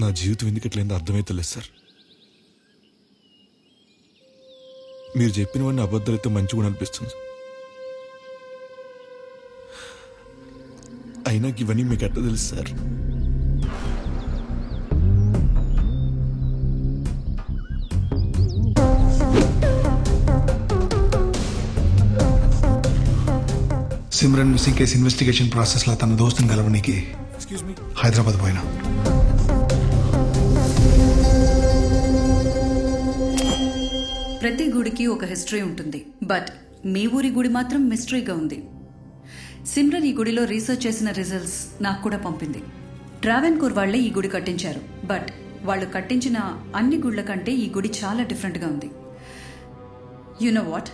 నా జీవితం ఎందుకట్లేదో అర్థమైతలేదు సార్. మీరు చెప్పినవన్నీ అబద్ధాలైతే మంచిగా కూడా అనిపిస్తుంది. అయినా ఇవన్నీ మీకు ఎట్లా తెలుసు sir? Simran missing case investigation ప్రాసెస్లో తన దోస్తుని కలవనికి ఎక్స్క్యూజ్ మీ. హైదరాబాద్ పోయినా. ప్రతి గుడికి ఒక హిస్టరీ ఉంటుంది, బట్ మీ ఊరి గుడి మాత్రం మిస్టరీగా ఉంది. సిమ్రన్ ఈ గుడిలో రీసెర్చ్ చేసిన రిజల్ట్స్ నాకు కూడా పంపింది. ట్రావెన్కూర్ వాళ్లే ఈ గుడి కట్టించారు, బట్ వాళ్ళు కట్టించిన అన్ని గుళ్ల కంటే ఈ గుడి చాలా డిఫరెంట్గా ఉంది. You know what,